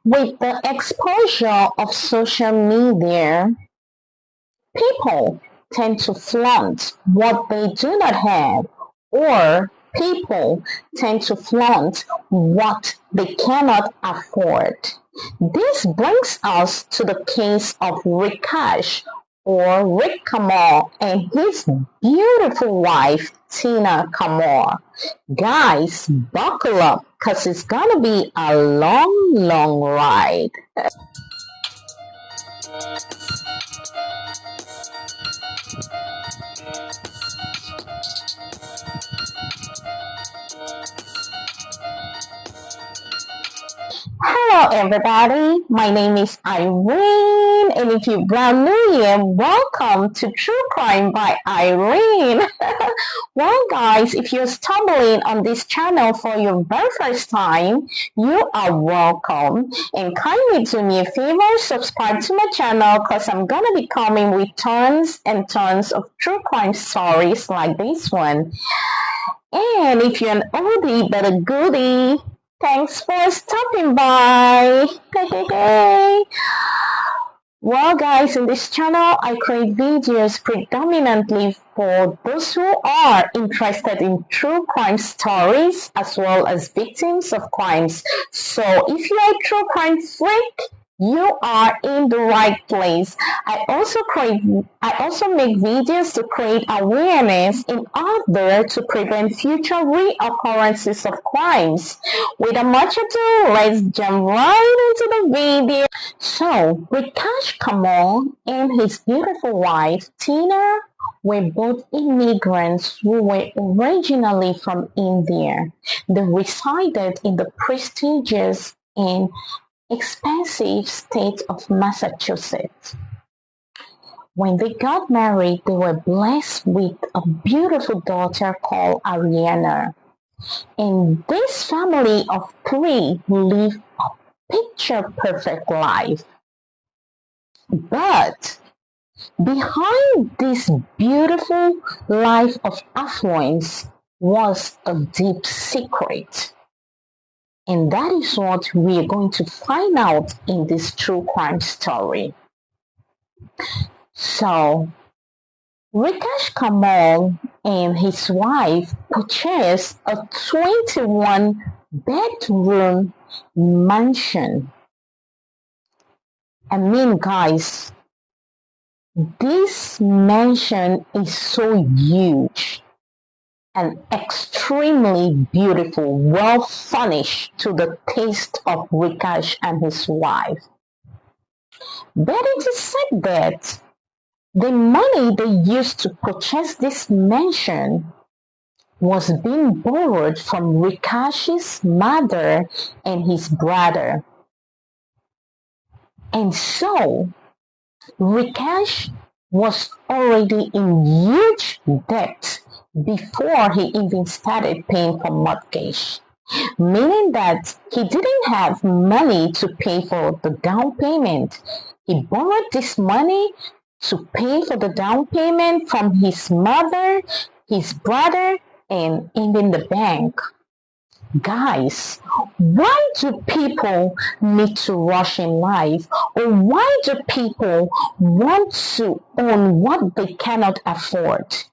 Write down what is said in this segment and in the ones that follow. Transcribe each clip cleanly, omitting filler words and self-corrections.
With the exposure of social media, people tend to flaunt what they do not have, or people tend to flaunt what they cannot afford. This brings us to the case of Rekesh or Rick Kamal and his beautiful wife Tina Kamal. Guys, buckle up because it's gonna be a long ride. Hello everybody, my name is Irene, and if you're brand new here, welcome to True Crime by Irene. Well guys, if you're stumbling on this channel for your very first time, you are welcome, and kindly do me a favor, subscribe to my channel because I'm gonna be coming with tons and tons of true crime stories like this one. And if you're an oldie but a goodie, thanks for stopping by. Hey. Well guys, in this channel, I create videos predominantly for those who are interested in true crime stories as well as victims of crimes. So if you are a true crime freak, you are in the right place. I also make videos to create awareness in order to prevent future reoccurrences of crimes. Without much ado, let's jump right into the video. So, Rekesh Karmal and his beautiful wife Tina were both immigrants who were originally from India. They resided in the prestigious and expensive state of Massachusetts. When they got married, they were blessed with a beautiful daughter called Ariana. And this family of three lived a picture-perfect life. But behind this beautiful life of affluence was a deep secret. And that is what we are going to find out in this true crime story. So, Rekesh Karmal and his wife purchased a 21-bedroom mansion. I mean, guys, this mansion is so huge and extremely beautiful, well furnished to the taste of Rekesh and his wife. But it is said that the money they used to purchase this mansion was being borrowed from Rekesh's mother and his brother. And so, Rekesh was already in huge debt before he even started paying for mortgage, meaning that he didn't have money to pay for the down payment. He borrowed this money to pay for the down payment from his mother, his brother, and even the bank. Guys, why do people need to rush in life? Or why do people want to own what they cannot afford?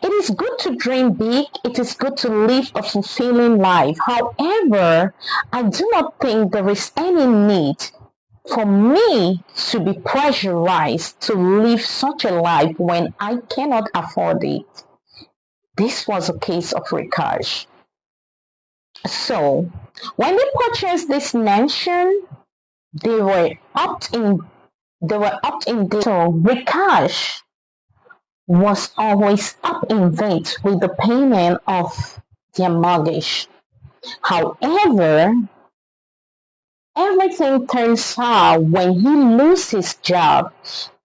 It is good to dream big. It is good to live a fulfilling life. However, I do not think there is any need for me to be pressurized to live such a life when I cannot afford it. This was a case of Rekesh. So, when they purchased this mansion, they were upped in debt. So Rekesh was always up in debt with the payment of their mortgage. However, everything turns sour when he loses his job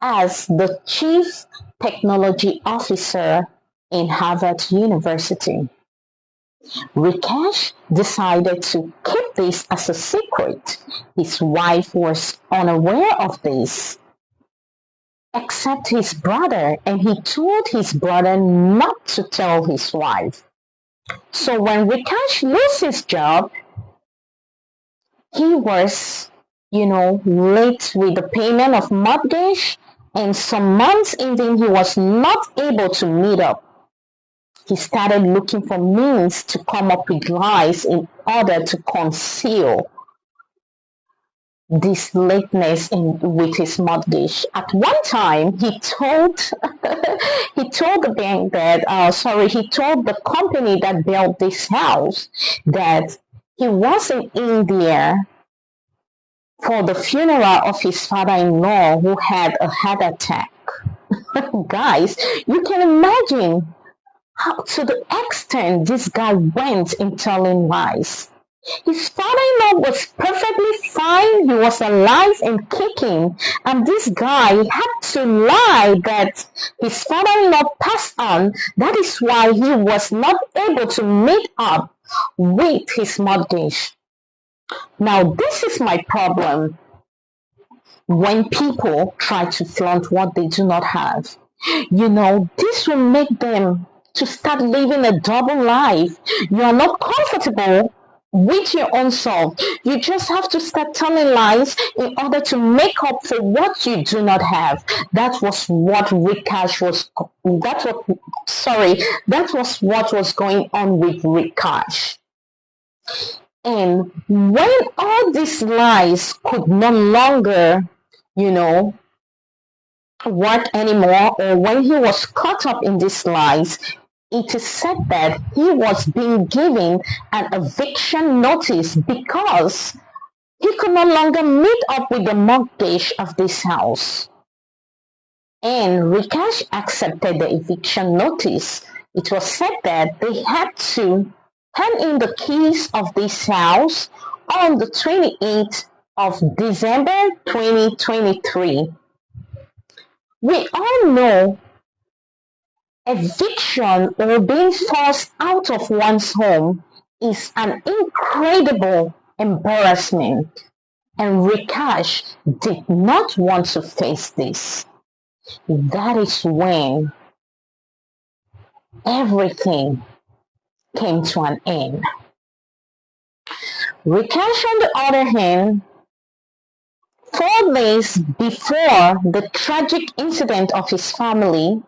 as the chief technology officer in Harvard University. Rekesh decided to keep this as a secret. His wife was unaware of this, except his brother, and he told his brother not to tell his wife. So when Rekesh loses his job, he was, late with the payment of mortgage, and some months even he was not able to meet up. He started looking for means to come up with lies in order to conceal this lateness with his mortgage. At one time, he told he told the bank that he told the company that built this house that he was in India for the funeral of his father-in-law who had a heart attack. Guys, you can imagine how to the extent this guy went in telling lies. His father-in-law was perfectly fine. He was alive and kicking. And this guy had to lie that his father-in-law passed on. That is why he was not able to meet up with his mortgage. Now, this is my problem when people try to flaunt what they do not have. This will make them to start living a double life. You are not comfortable with your own self. You just have to start telling lies in order to make up for what you do not have. That was what Rekesh was. That was what was going on with Rekesh. And when all these lies could no longer, work anymore, or when he was caught up in these lies, it is said that he was being given an eviction notice because he could no longer meet up with the mortgage of this house. And Rekesh accepted the eviction notice. It was said that they had to hand in the keys of this house on the 28th of December 2023. We all know eviction or being forced out of one's home is an incredible embarrassment, and Rekesh did not want to face this. That is when everything came to an end. Rekesh, on the other hand, 4 days before the tragic incident of his family,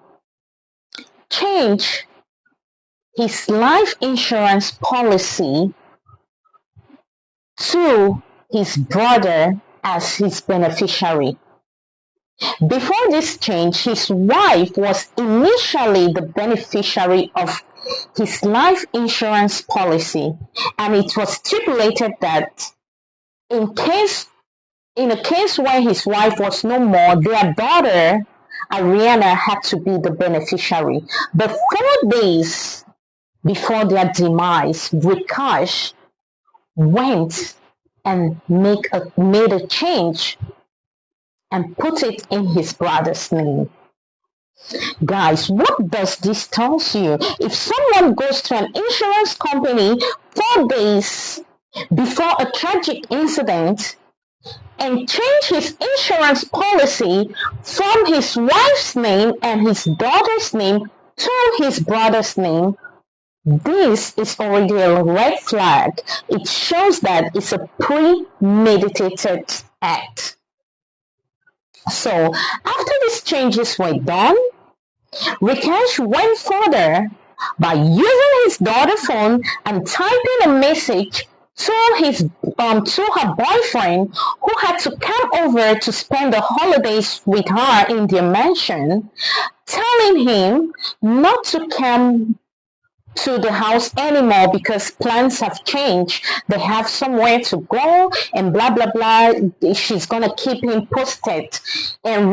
changed his life insurance policy to his brother as his beneficiary. Before this change, his wife was initially the beneficiary of his life insurance policy, and it was stipulated that in a case where his wife was no more, their daughter Ariana had to be the beneficiary. But 4 days before their demise, Rekesh went and made a change and put it in his brother's name. Guys, what does this tell you? If someone goes to an insurance company 4 days before a tragic incident and change his insurance policy from his wife's name and his daughter's name to his brother's name, this is already a red flag. It shows that it's a premeditated act. So after these changes were done, Rekesh went further by using his daughter's phone and typing a message to her boyfriend, who had to come over to spend the holidays with her in their mansion, telling him not to come to the house anymore because plans have changed. They have somewhere to go and blah blah blah. She's gonna keep him posted. And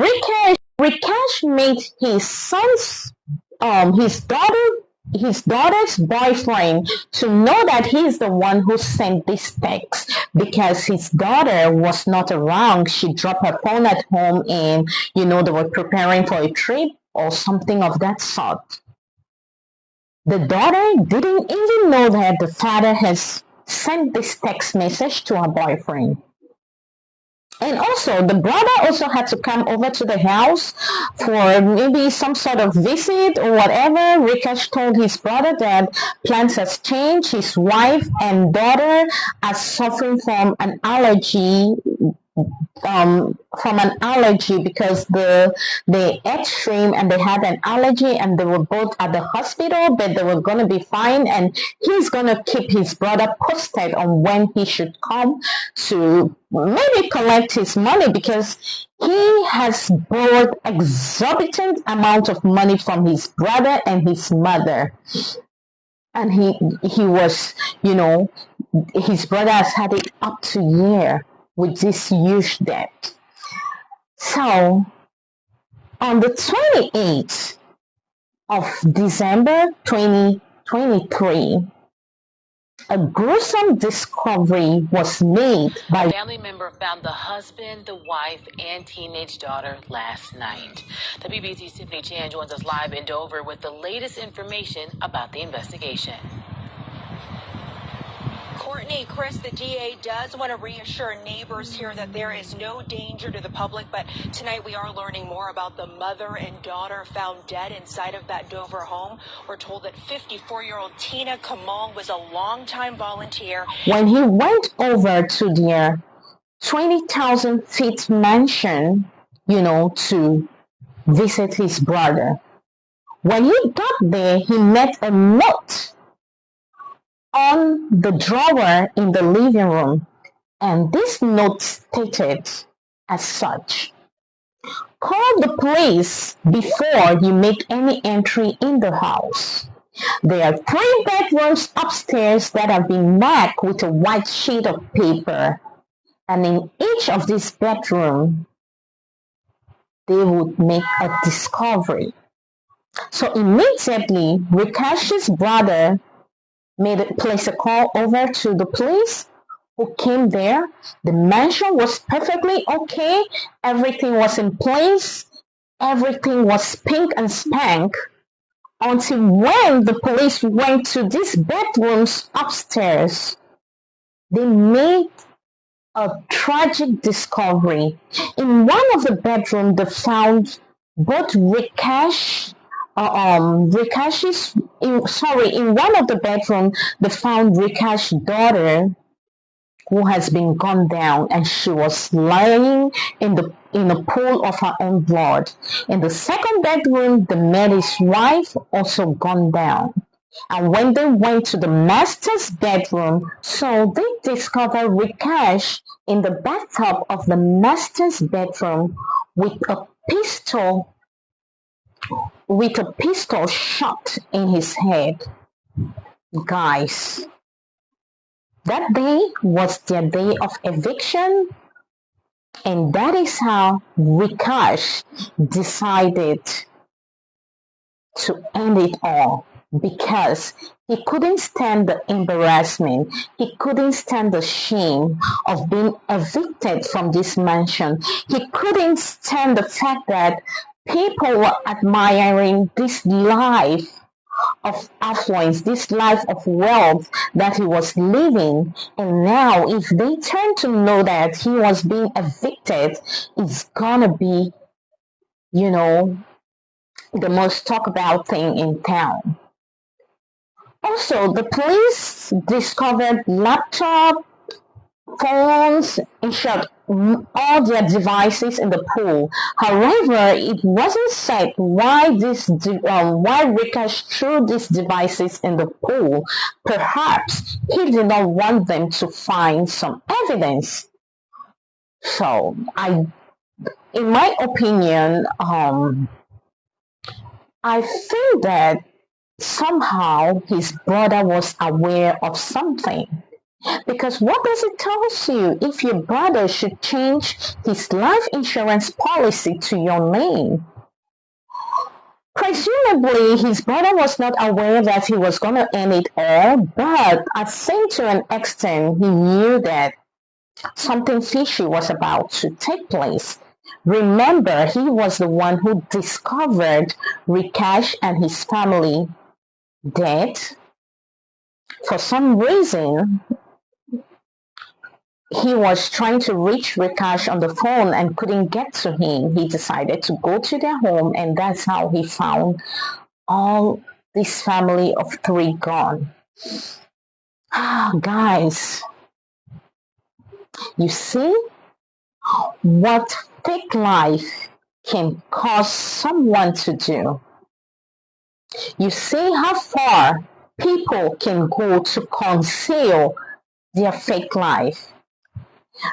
Rekesh made his daughter's boyfriend to know that he's the one who sent this text, because his daughter was not around. She dropped her phone at home, and they were preparing for a trip or something of that sort. The daughter didn't even know that the father has sent this text message to her boyfriend. And also, the brother also had to come over to the house for maybe some sort of visit or whatever. Rekesh told his brother that plans has changed. His wife and daughter are suffering from an allergy because they ate shrimp and they had an allergy, and they were both at the hospital, but they were going to be fine, and he's going to keep his brother posted on when he should come to maybe collect his money, because he has borrowed exorbitant amount of money from his brother and his mother. And he was, his brother has had it up to a year with this huge debt. So on the 28th of December 2023, a gruesome discovery was made by a family member found the husband, the wife, and teenage daughter last night. The BBC's Tiffany Chan joins us live in Dover with the latest information about the investigation. Courtney, Chris, the DA does want to reassure neighbors here that there is no danger to the public, but tonight we are learning more about the mother and daughter found dead inside of that Dover home. We're told that 54-year-old Tina Kamal was a longtime volunteer. When he went over to their 20,000 feet mansion, to visit his brother, when he got there, he met a note on the drawer in the living room, and this note stated as such: call the police before you make any entry in the house. There are 3 bedrooms upstairs that have been marked with a white sheet of paper, and in each of these bedrooms they would make a discovery. So immediately Rekesh's brother placed a call over to the police, who came there. The mansion was perfectly okay. Everything was in place. Everything was pink and spank, until when the police went to these bedrooms upstairs, they made a tragic discovery. In one of the bedrooms, they found both in one of the bedrooms, they found Rekesh's daughter, who has been gunned down, and she was lying in a pool of her own blood. In the second bedroom, they met his wife, also gunned down. And when they went to the master's bedroom, so they discovered Rekesh in the bathtub of the master's bedroom with a pistol shot in his head. Guys, that day was their day of eviction, and that is how Rekesh decided to end it all, because he couldn't stand the embarrassment. He couldn't stand the shame of being evicted from this mansion. He couldn't stand the fact that people were admiring this life of affluence, this life of wealth that he was living. And now if they turn to know that he was being evicted, it's gonna be, the most talked about thing in town. Also, the police discovered laptop, phones, in short, all their devices in the pool. However, it wasn't said why Rekesh threw these devices in the pool. Perhaps he did not want them to find some evidence. So, in my opinion, I think that somehow his brother was aware of something. Because what does it tell you if your brother should change his life insurance policy to your name? Presumably, his brother was not aware that he was going to end it all, but I think to an extent he knew that something fishy was about to take place. Remember, he was the one who discovered Rekesh and his family dead. For some reason, he was trying to reach Rekesh on the phone and couldn't get to him. He decided to go to their home, and that's how he found all this family of three gone. Guys, you see what fake life can cause someone to do. You see how far people can go to conceal their fake life.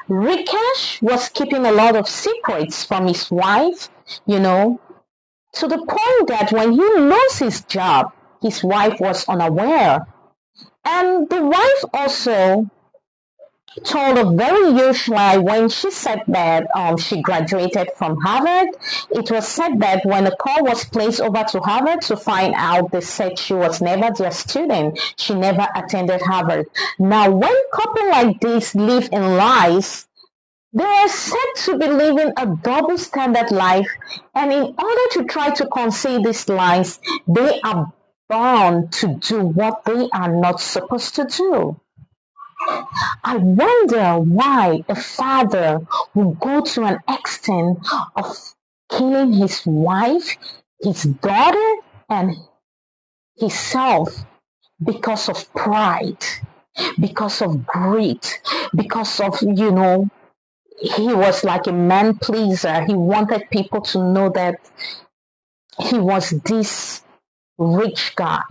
Rekesh was keeping a lot of secrets from his wife, to the point that when he lost his job, his wife was unaware. And the wife also told a very huge lie when she said that she graduated from Harvard. It was said that when a call was placed over to Harvard to find out, they said she was never their student. She never attended Harvard. Now, when couples like this live in lies, they are said to be living a double standard life, and in order to try to conceal these lies, they are bound to do what they are not supposed to do. I wonder why a father would go to an extent of killing his wife, his daughter, and himself because of pride, because of greed, because of, he was like a man pleaser. He wanted people to know that he was this rich guy.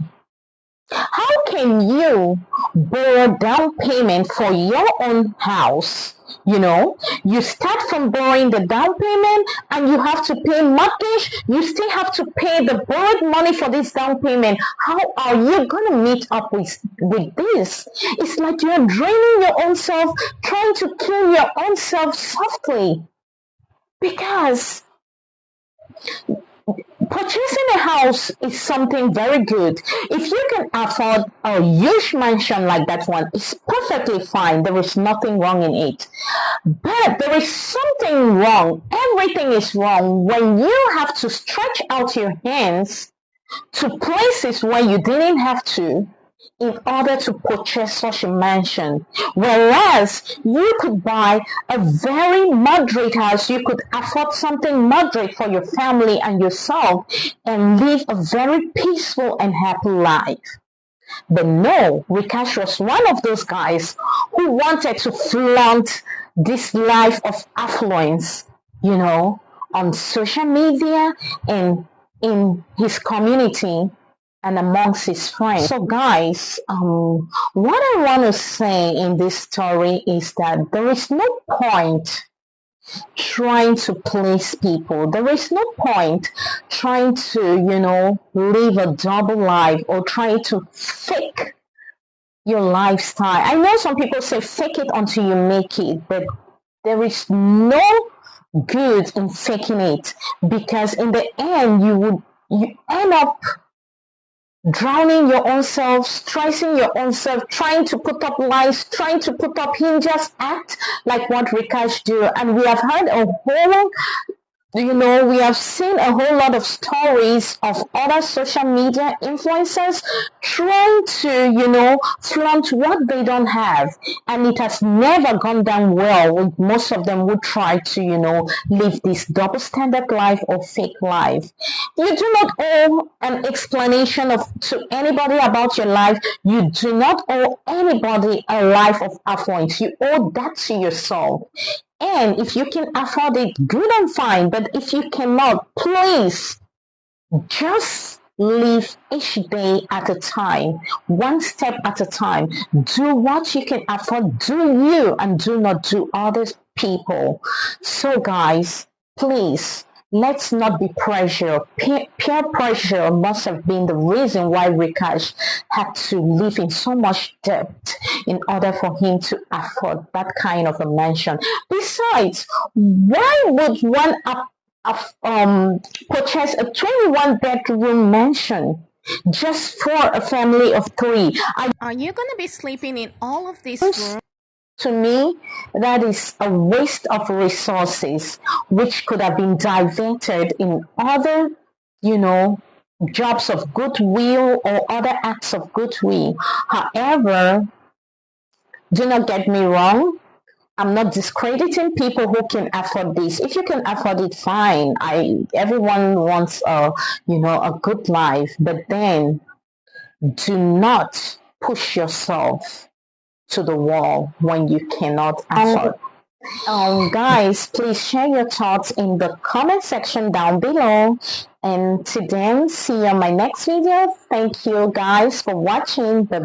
How can you borrow down payment for your own house? You start from borrowing the down payment and you have to pay mortgage. You still have to pay the borrowed money for this down payment. How are you going to meet up with this? It's like you're draining your own self, trying to kill your own self softly. Because purchasing a house is something very good. If you can afford a huge mansion like that one, it's perfectly fine. There is nothing wrong in it. But there is something wrong. Everything is wrong when you have to stretch out your hands to places where you didn't have to in order to purchase such a mansion. Whereas you could buy a very moderate house, you could afford something moderate for your family and yourself and live a very peaceful and happy life. But no, Rekesh was one of those guys who wanted to flaunt this life of affluence, on social media and in his community and amongst his friends. So guys, what I want to say in this story is that there is no point trying to please people. There is no point trying to, live a double life or trying to fake your lifestyle. I know some people say fake it until you make it, but there is no good in faking it, because in the end you end up drowning your own self, stressing your own self, trying to put up lies, trying to put up him just act like what Rekesh do. And we have heard a whole, we have seen a whole lot of stories of other social media influencers trying to, flaunt what they don't have. And it has never gone down well. Most of them would try to, live this double standard life or fake life. You do not owe an explanation to anybody about your life. You do not owe anybody a life of affluence. You owe that to yourself. And if you can afford it, good and fine. But if you cannot, please just live each day at a time, one step at a time. Do what you can afford. Do you, and do not do other people. So guys, please, let's not be pressured. Peer pressure must have been the reason why Rekesh had to live in so much debt in order for him to afford that kind of a mansion. Besides, why would one purchase a 21-bedroom mansion just for a family of three? Are you going to be sleeping in all of these rooms? To me, that is a waste of resources, which could have been diverted in other, jobs of goodwill or other acts of goodwill. However, do not get me wrong. I'm not discrediting people who can afford this. If you can afford it, fine. Everyone wants a good life, but then do not push yourself to the wall when you cannot afford. Guys, please share your thoughts in the comment section down below. And till then, see you on my next video. Thank you guys for watching. Bye.